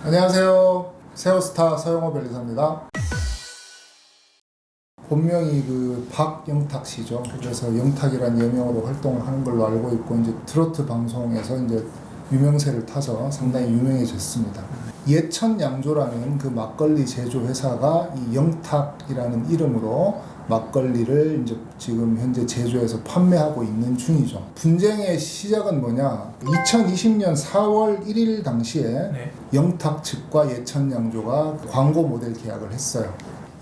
안녕하세요. 세어스타 서영호 변리사입니다. 본명이 박영탁 씨죠. 그래서 영탁이란 예명으로 활동을 하는 걸로 알고 있고, 이제 트로트 방송에서 이제 유명세를 타서 상당히 유명해졌습니다. 예천양조라는 그 막걸리 제조 회사가 이 영탁이라는 이름으로 막걸리를 이제 지금 현재 제조해서 판매하고 있는 중이죠. 분쟁의 시작은 뭐냐? 2020년 4월 1일 당시에 영탁 측과 예천양조가 광고 모델 계약을 했어요.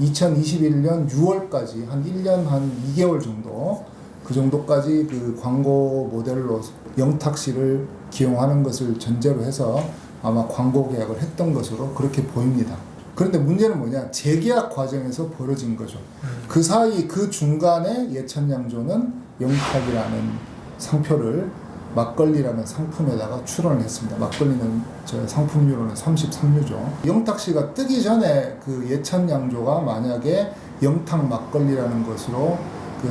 2021년 6월까지 한 1년 한 2개월 정도, 그 정도까지 그 광고 모델로 영탁 씨를 기용하는 것을 전제로 해서 아마 광고 계약을 했던 것으로 그렇게 보입니다. 그런데 문제는 뭐냐? 재계약 과정에서 벌어진 거죠. 그 사이 그 중간에 예천양조는 영탁이라는 상표를 막걸리라는 상품에다가 출원을 했습니다. 막걸리는 저 상품료로는 33유죠. 영탁 씨가 뜨기 전에 그 예천양조가 만약에 영탁 막걸리라는 것으로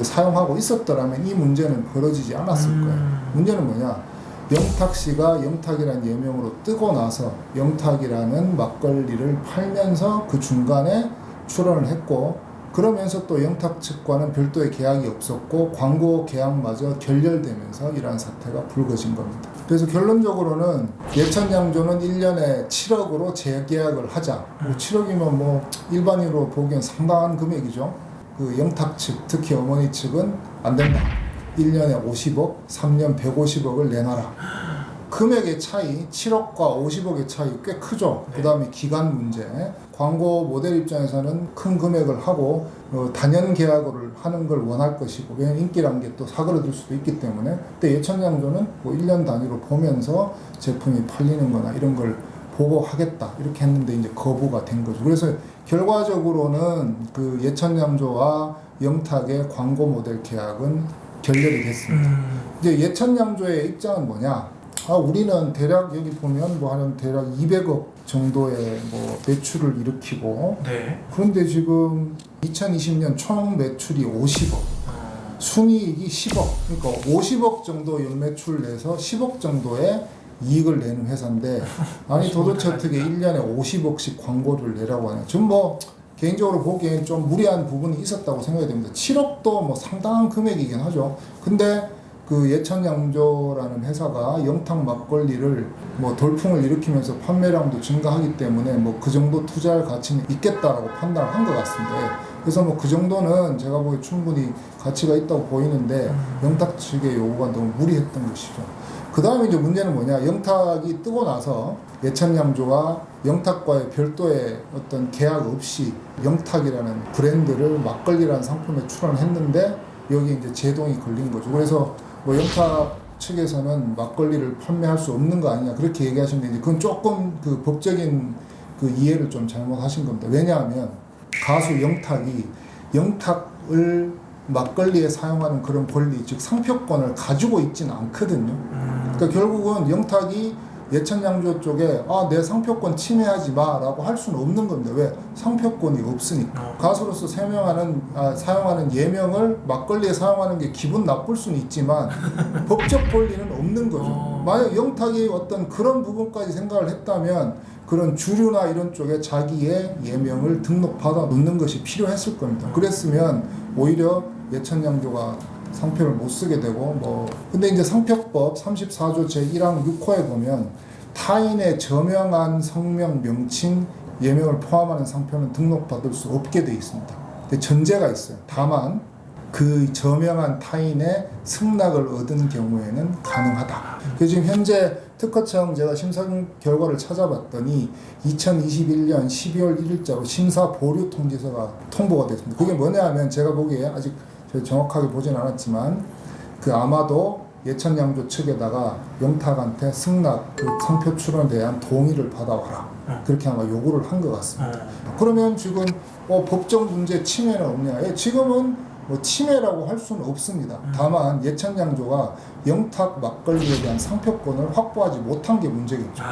사용하고 있었더라면 이 문제는 벌어지지 않았을 거예요. 문제는 뭐냐? 영탁 씨가 영탁이라는 예명으로 뜨고 나서 영탁이라는 막걸리를 팔면서 그 중간에 출원을 했고, 그러면서 또 영탁 측과는 별도의 계약이 없었고 광고 계약마저 결렬되면서 이러한 사태가 불거진 겁니다. 그래서 결론적으로는 예천양조는 1년에 7억으로 재계약을 하자. 7억이면 뭐 일반인으로 보기엔 상당한 금액이죠. 그 영탁 측, 특히 어머니 측은 안 된다. 1년에 50억, 3년 150억을 내놔라. 금액의 차이, 7억과 50억의 차이 꽤 크죠. 그 다음에 기간 문제. 광고 모델 입장에서는 큰 금액을 하고 단연 계약을 하는 걸 원할 것이고, 왜냐면 인기라는 게 또 사그러들 수도 있기 때문에. 근데 예천양조는 뭐 1년 단위로 보면서 제품이 팔리는 거나 이런 걸 보고 하겠다 이렇게 했는데 이제 거부가 된 거죠. 그래서 결과적으로는 그 예천양조와 영탁의 광고 모델 계약은 결렬이 됐습니다. 이제 예천양조의 입장은 뭐냐? 우리는 대략 여기 보면 뭐 한 대략 200억 정도의 뭐 매출을 일으키고, 그런데 지금 2020년 총 매출이 50억, 순이익이 10억, 그러니까 50억 정도 연매출 내서 10억 정도의 이익을 내는 회사인데, 아니 도대체 어떻게 1년에 50억씩 광고를 내라고 하냐. 지금 뭐 개인적으로 보기엔 좀 무리한 부분이 있었다고 생각이 됩니다. 7억도 뭐 상당한 금액이긴 하죠. 근데 그 예천양조라는 회사가 영탁 막걸리를 뭐 돌풍을 일으키면서 판매량도 증가하기 때문에 뭐 그 정도 투자할 가치는 있겠다라고 판단을 한 것 같습니다. 그래서 뭐 그 정도는 제가 보기에 충분히 가치가 있다고 보이는데 영탁 측의 요구가 너무 무리했던 것이죠. 그 다음에 이제 문제는 뭐냐? 영탁이 뜨고 나서 예천양조가 영탁과의 별도의 어떤 계약 없이 영탁이라는 브랜드를 막걸리라는 상품에 출원했는데 여기 이제 제동이 걸린 거죠. 그래서 뭐 영탁 측에서는 막걸리를 판매할 수 없는 거 아니냐 그렇게 얘기하시는데, 그건 조금 그 법적인 그 이해를 좀 잘못하신 겁니다. 왜냐하면 가수 영탁이 영탁을 막걸리에 사용하는 그런 권리, 즉 상표권을 가지고 있지는 않거든요. 그러니까 결국은 영탁이 예천양조 쪽에 내 상표권 침해하지 마라고 할 수는 없는 겁니다. 왜? 상표권이 없으니까. 가수로서 사용하는 예명을 막걸리에 사용하는 게 기분 나쁠 수는 있지만 법적 권리는 없는 거죠. 만약 영탁이 어떤 그런 부분까지 생각을 했다면 그런 주류나 이런 쪽에 자기의 예명을 등록받아 놓는 것이 필요했을 겁니다. 그랬으면 오히려 예천양조가 상표를 못 쓰게 되고 근데 이제 상표법 34조 제1항 6호에 보면 타인의 저명한 성명, 명칭, 예명을 포함하는 상표는 등록받을 수 없게 되어 있습니다. 근데 전제가 있어요. 다만 그 저명한 타인의 승낙을 얻은 경우에는 가능하다. 그래서 지금 현재 특허청 제가 심사 결과를 찾아봤더니 2021년 12월 1일자로 심사 보류 통지서가 통보가 됐습니다. 그게 뭐냐 하면 제가 보기에 아직 정확하게 보진 않았지만 아마도 예천양조 측에다가 영탁한테 승낙, 그 상표 출원에 대한 동의를 받아와라. 그렇게 아마 요구를 한 것 같습니다. 그러면 지금 법적 문제 침해는 없냐? 지금은 뭐 침해라고 할 수는 없습니다. 다만 예천양조가 영탁 막걸리에 대한 상표권을 확보하지 못한 게 문제겠죠.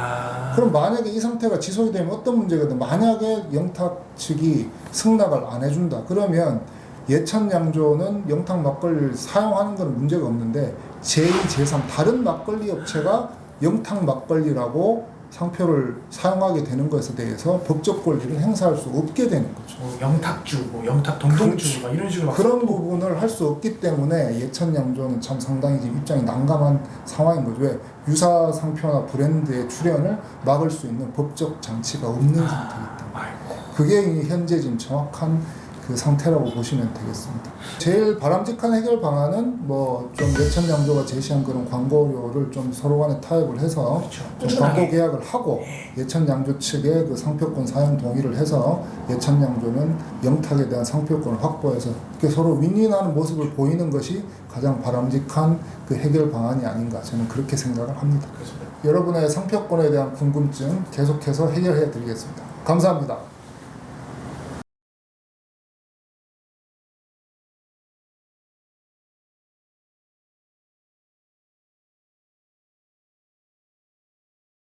그럼 만약에 이 상태가 지속이 되면 어떤 문제가 돼? 만약에 영탁 측이 승낙을 안 해준다. 그러면 예천양조는 영탁 막걸리를 사용하는 건 문제가 없는데 제2, 제3 다른 막걸리 업체가 영탁 막걸리라고 상표를 사용하게 되는 것에 대해서 법적 권리를 행사할 수 없게 되는 거죠. 영탁주, 영탁 동동주 막 이런 식으로 그런 부분을 할 수 없기 때문에 예천양조는 참 상당히 지금 입장이 난감한 상황인 거죠. 왜? 유사 상표나 브랜드의 출현을 막을 수 있는 법적 장치가 없는 상태이기 때문에. 아이고. 그게 현재 지금 정확한 그 상태라고 보시면 되겠습니다. 제일 바람직한 해결 방안은 뭐 좀 예천양조가 제시한 그런 광고료를 좀 서로 간에 타협을 해서 그렇죠. 좀 광고 계약을 하고 예천양조 측에 그 상표권 사용 동의를 해서 예천양조는 영탁에 대한 상표권을 확보해서 이렇게 서로 윈윈하는 모습을 보이는 것이 가장 바람직한 그 해결 방안이 아닌가 저는 그렇게 생각을 합니다. 그렇습니다. 여러분의 상표권에 대한 궁금증 계속해서 해결해 드리겠습니다. 감사합니다.